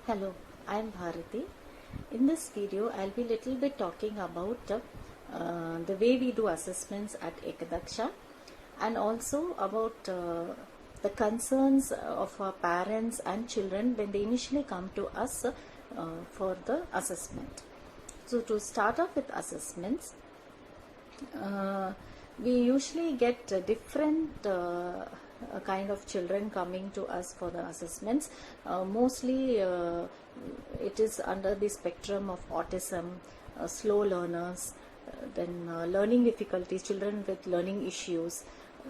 Hello, I am Bharati. In this video, I'll be little bit talking about the way we do assessments at Ekadaksha and also about the concerns of our parents and children when they initially come to us for the assessment. So to start off with assessments, we usually get different kind of children coming to us for the assessments. Mostly it is under the spectrum of autism, slow learners, then learning difficulties, children with learning issues,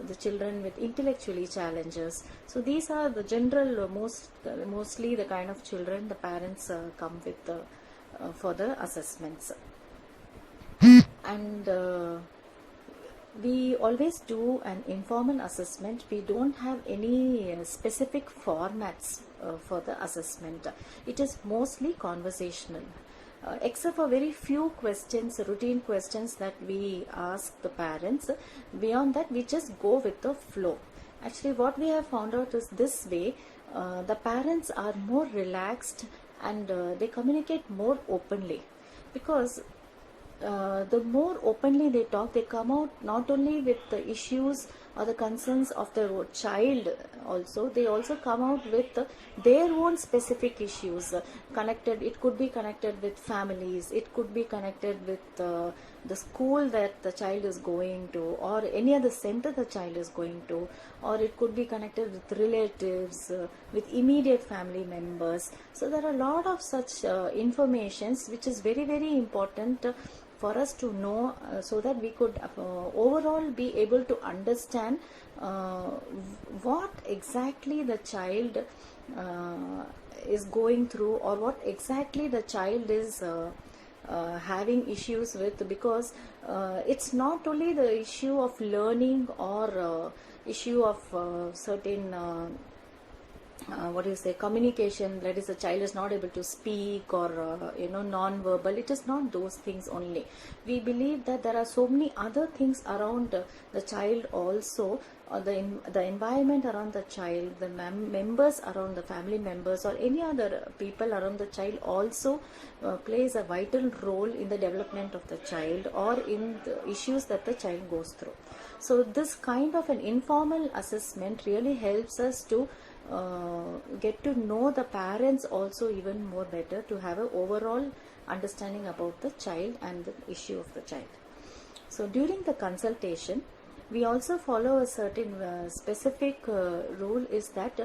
the children with intellectually challenges. So these are the general mostly the kind of children the parents come with for the assessments. And we always do an informal assessment. We don't have any specific formats for the assessment. It is mostly conversational, except for very few questions, routine questions that we ask the parents. Beyond that, we just go with the flow. Actually, what we have found out is this way, the parents are more relaxed and they communicate more openly, because the more openly they talk, they come out not only with the issues or the concerns of their child, also they also come out with their own specific issues connected. It could be connected with families, it could be connected with the school that the child is going to, or any other center the child is going to, or it could be connected with relatives, with immediate family members. So there are a lot of such informations which is very, very important for us to know, so that we could overall be able to understand what exactly the child is going through, or what exactly the child is having issues with. Because it's not only the issue of learning or issue of certain communication, that is, the child is not able to speak or non-verbal. It is not those things only. We believe that there are so many other things around the child also, or the environment around the child, the members around, the family members, or any other people around the child also plays a vital role in the development of the child or in the issues that the child goes through. So this kind of an informal assessment really helps us to get to know the parents also even more better, to have an overall understanding about the child and the issue of the child. So during the consultation, we also follow a certain specific rule, is that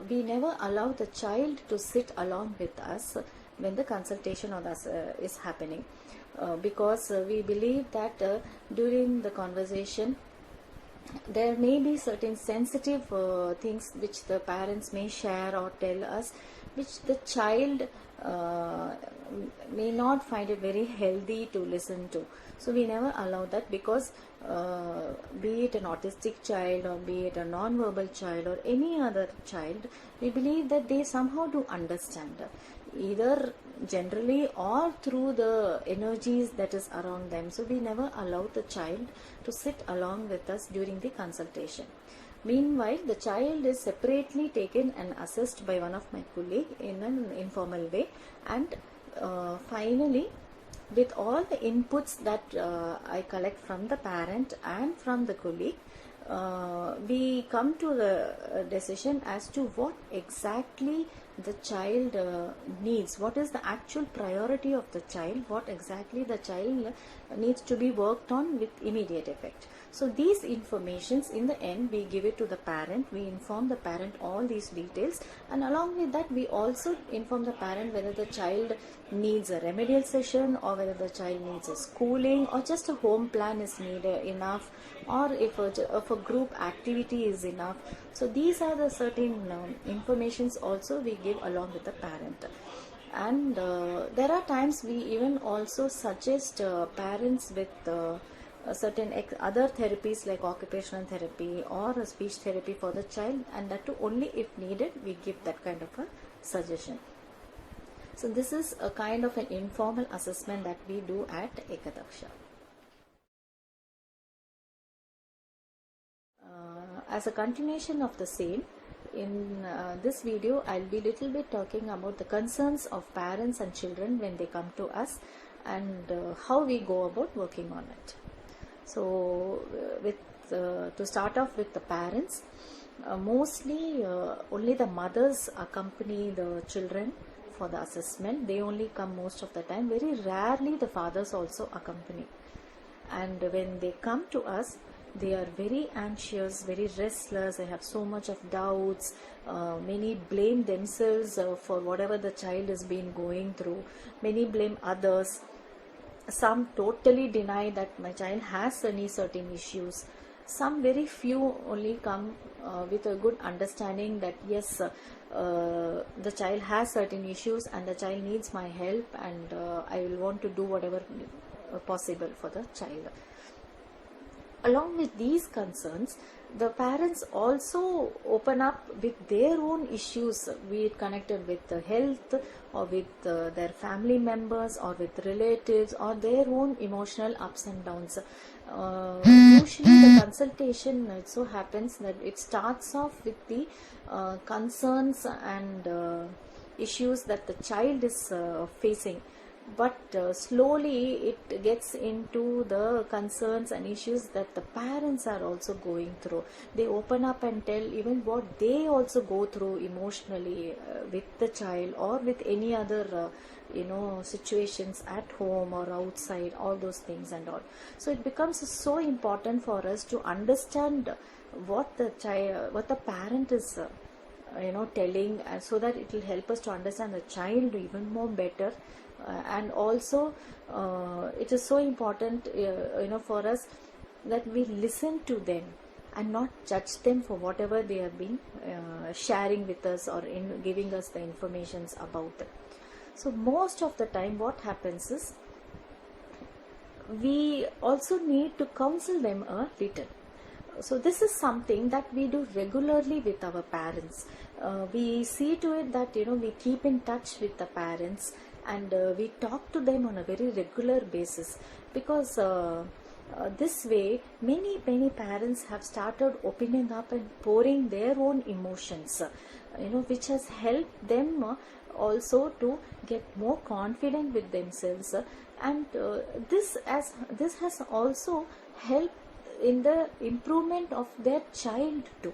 we never allow the child to sit along with us when the consultation on us is happening, because we believe that during the conversation there may be certain sensitive things which the parents may share or tell us, which the child may not find it very healthy to listen to. So we never allow that, because be it an autistic child or be it a non-verbal child or any other child, we believe that they somehow do understand, either generally or through the energies that is around them. So we never allow the child to sit along with us during the consultation. Meanwhile, the child is separately taken and assessed by one of my colleagues in an informal way, and finally, with all the inputs that I collect from the parent and from the colleague, we come to the decision as to what exactly the child needs, what is the actual priority of the child, what exactly the child needs to be worked on with immediate effect. So these informations, in the end, we give it to the parent. We inform the parent all these details, and along with that we also inform the parent whether the child needs a remedial session, or whether the child needs a schooling, or just a home plan is needed enough, or if a group activity is enough. So these are the certain informations also we give along with the parent. And there are times we even also suggest parents with certain other therapies like occupational therapy or speech therapy for the child, and that too only if needed we give that kind of a suggestion. So this is a kind of an informal assessment that we do at Ekadaksha. As a continuation of the same, in this video I'll be little bit talking about the concerns of parents and children when they come to us, and how we go about working on it. So to start off with the parents, mostly only the mothers accompany the children for the assessment. They only come most of the time. Very rarely the fathers also accompany. And when they come to us, they are very anxious, very restless. They have so much of doubts. Many blame themselves for whatever the child has been going through. Many blame others. Some totally deny that my child has any certain issues. Some very few only come with a good understanding that yes, the child has certain issues and the child needs my help, and I will want to do whatever possible for the child. Along with these concerns, the parents also open up with their own issues, be it connected with the health or with their family members or with relatives or their own emotional ups and downs. Usually the consultation, it so happens that it starts off with the concerns and issues that the child is facing. But slowly it gets into the concerns and issues that the parents are also going through. They open up and tell even what they also go through emotionally with the child or with any other situations at home or outside, all those things and all. So it becomes so important for us to understand what the parent is telling, so that it will help us to understand the child even more better. And also it is so important for us that we listen to them and not judge them for whatever they have been sharing with us or in giving us the informations about them. So most of the time what happens is we also need to counsel them a little. So this is something that we do regularly with our parents. We see to it that we keep in touch with the parents, and we talk to them on a very regular basis, because this way many parents have started opening up and pouring their own emotions, which has helped them also to get more confident with themselves, and this has also helped in the improvement of their child too.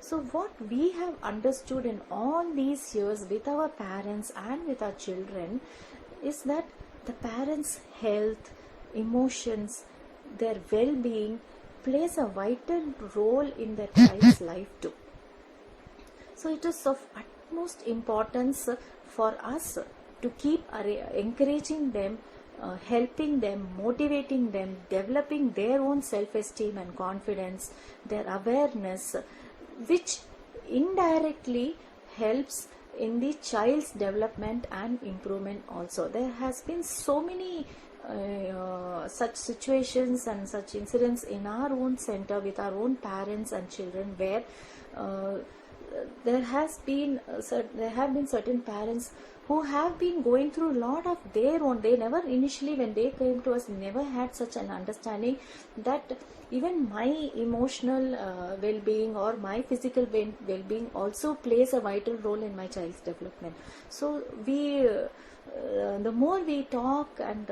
So what we have understood in all these years with our parents and with our children is that the parents' health, emotions, their well-being plays a vital role in their child's life too. So it is of utmost importance for us to keep encouraging them, helping them, motivating them, developing their own self-esteem and confidence, their awareness, which indirectly helps in the child's development and improvement also. There has been so many such situations and such incidents in our own center with our own parents and children, where there have been certain parents who have been going through a lot of their own. They never initially, when they came to us, never had such an understanding that even my emotional well-being or my physical well-being also plays a vital role in my child's development. So we the more we talk and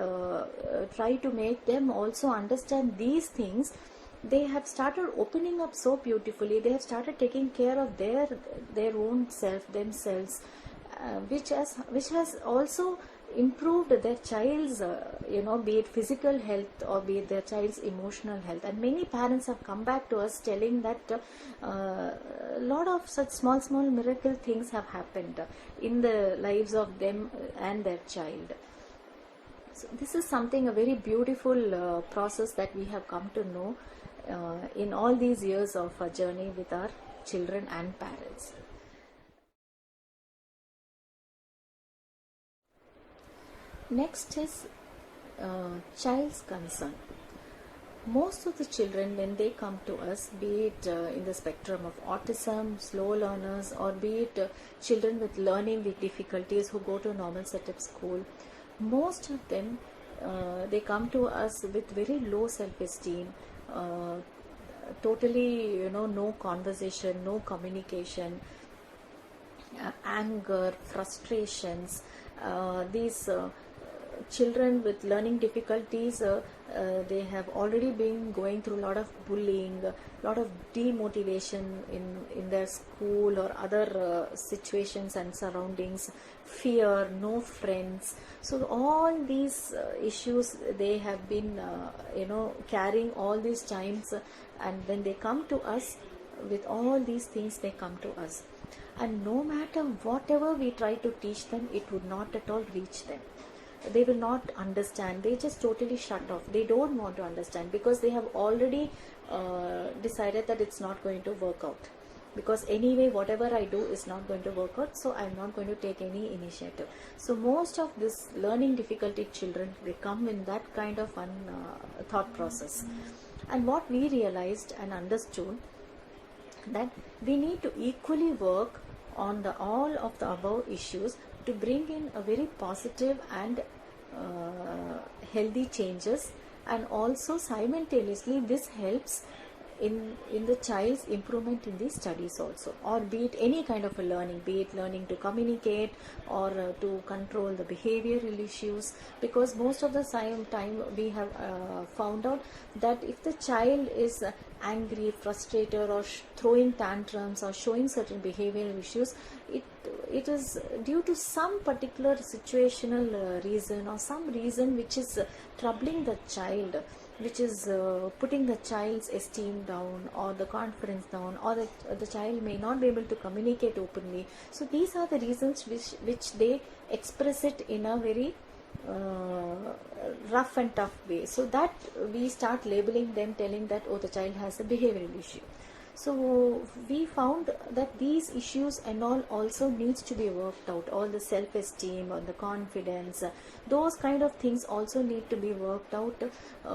try to make them also understand these things, they have started opening up so beautifully. They have started taking care of their own self, themselves, which has also improved their child's be it physical health or be it their child's emotional health. And many parents have come back to us telling that a lot of such small miracle things have happened in the lives of them and their child. So this is something, a very beautiful process that we have come to know in all these years of our journey with our children and parents. Next is child's concern. Most of the children, when they come to us, be it in the spectrum of autism, slow learners, or be it children with learning with difficulties who go to normal setup school, most of them they come to us with very low self-esteem, totally, no conversation, no communication, anger, frustrations. These children with learning difficulties, they have already been going through a lot of bullying, a lot of demotivation in their school or other situations and surroundings, fear, no friends. So all these issues they have been carrying all these times, and when they come to us with all these things, they come to us, and no matter whatever we try to teach them, it would not at all reach them. They will not understand. They just totally shut off. They don't want to understand because they have already decided that it's not going to work out, because anyway whatever I do is not going to work out, so I'm not going to take any initiative. So most of this learning difficulty children, they come in that kind of thought process. And what we realized and understood, that we need to equally work on all of the above issues to bring in a very positive and healthy changes, and also simultaneously this helps in the child's improvement in the studies also, or be it any kind of a learning, be it learning to communicate or to control the behavioral issues. Because most of the time we have found out that if the child is angry, frustrated, or throwing tantrums or showing certain behavioral issues, it is due to some particular situational reason, or some reason which is troubling the child, which is putting the child's esteem down or the confidence down, or the child may not be able to communicate openly. So these are the reasons which they express it in a very rough and tough way. So that we start labeling them, telling that, oh, the child has a behavioral issue. So we found that these issues and all also needs to be worked out. All the self-esteem or the confidence, those kind of things also need to be worked out,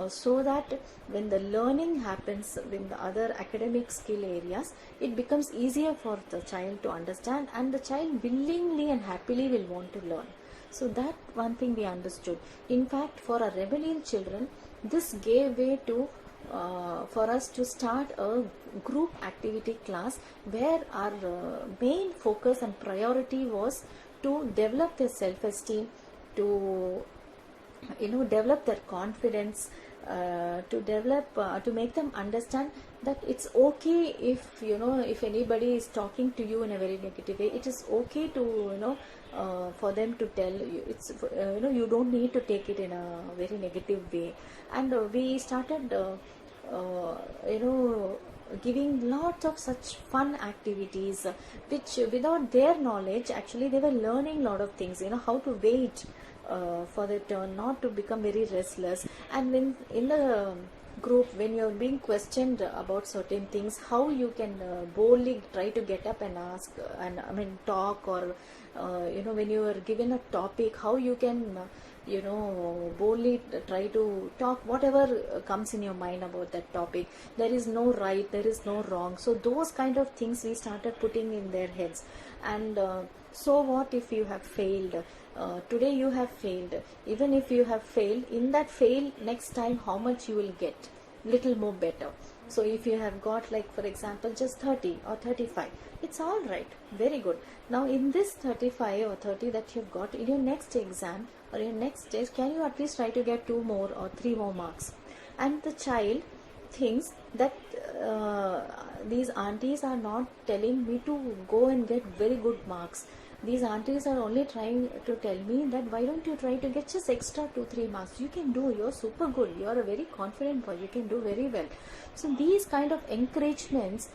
so that when the learning happens in the other academic skill areas, it becomes easier for the child to understand, and the child willingly and happily will want to learn. So that one thing we understood. In fact, for our rebellion children, this gave way to for us to start a group activity class, where our main focus and priority was to develop their self-esteem, to develop their confidence, to make them understand that it's okay if anybody is talking to you in a very negative way. It is okay to for them to tell you. It's you don't need to take it in a very negative way. And we started giving lots of such fun activities, which without their knowledge, actually they were learning a lot of things, how to wait for their turn, not to become very restless. And when in the group, when you're being questioned about certain things, how you can boldly try to get up and ask, and talk, or when you are given a topic, how you can boldly try to talk whatever comes in your mind about that topic. There is no right, there is no wrong. So those kind of things we started putting in their heads. And so what if you have failed? Today you have failed. Even if you have failed, in that fail, next time how much you will get? Little more better. So if you have got, like for example, just 30 or 35, it's all right, very good. Now in this 35 or 30 that you've got, in your next exam or your next test, can you at least try to get 2 more or 3 more marks? And the child thinks that these aunties are not telling me to go and get very good marks. These aunties are only trying to tell me that why don't you try to get just extra 2-3 marks? You can do, you're super good, you're a very confident boy, you can do very well. So these kind of encouragements,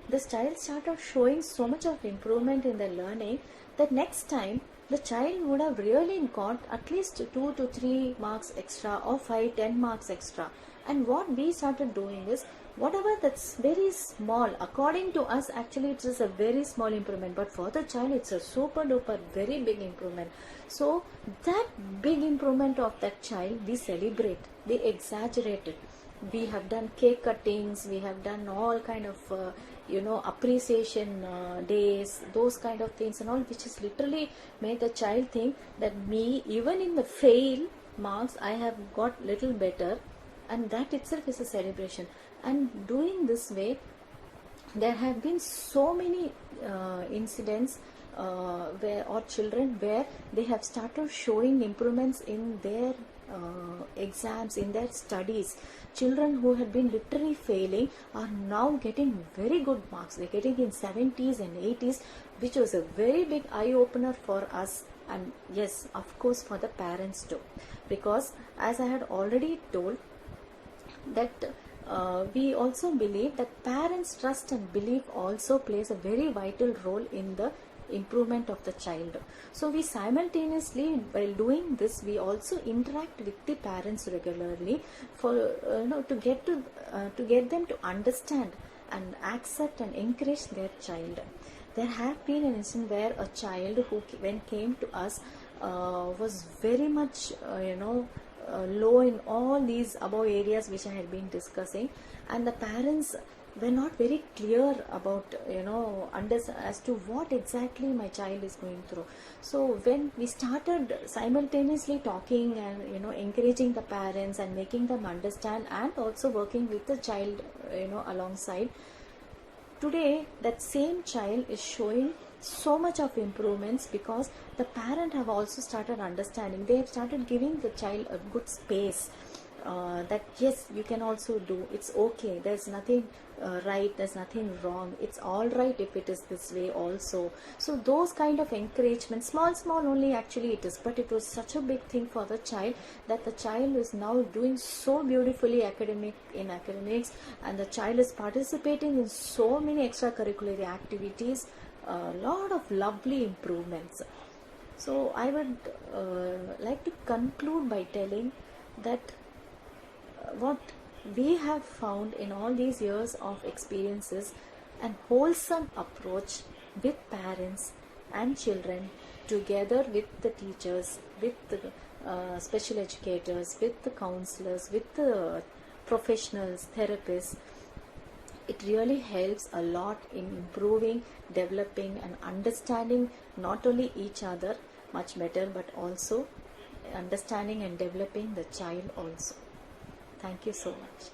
the child started showing so much of improvement in their learning, that next time the child would have really got at least 2 to 3 marks extra, or 5-10 marks extra. And what we started doing is, whatever that's very small, according to us actually it is a very small improvement, but for the child it's a super duper very big improvement. So that big improvement of that child, we celebrate, we exaggerate it. We have done cake cuttings, we have done all kind of appreciation days, those kind of things and all, which has literally made the child think that me, even in the fail marks, I have got little better, and that itself is a celebration. And doing this way, there have been so many incidents where, or children where they have started showing improvements in their exams, in their studies. Children who had been literally failing are now getting very good marks. They're getting in 70s and 80s, which was a very big eye opener for us, and yes, of course, for the parents too, because as I had already told, that we also believe that parents' trust and belief also plays a very vital role in the improvement of the child. So we simultaneously, while doing this, we also interact with the parents regularly for to get them to understand and accept and encourage their child. There have been an instance where a child who when came to us was very much low in all these above areas which I had been discussing, and the parents were not very clear about as to what exactly my child is going through. So when we started simultaneously talking and encouraging the parents and making them understand, and also working with the child alongside, today that same child is showing so much of improvements, because the parent have also started understanding. They have started giving the child a good space, that yes, you can also do, it's okay, there's nothing right, there's nothing wrong, it's all right if it is this way also. So those kind of encouragement, small only actually it is, but it was such a big thing for the child, that the child is now doing so beautifully in academics, and the child is participating in so many extracurricular activities, a lot of lovely improvements. So I would like to conclude by telling that what we have found in all these years of experiences, an wholesome approach with parents and children, together with the teachers, with the special educators, with the counselors, with the professionals, therapists. It really helps a lot in improving, developing and understanding not only each other much better, but also understanding and developing the child also. Thank you so much.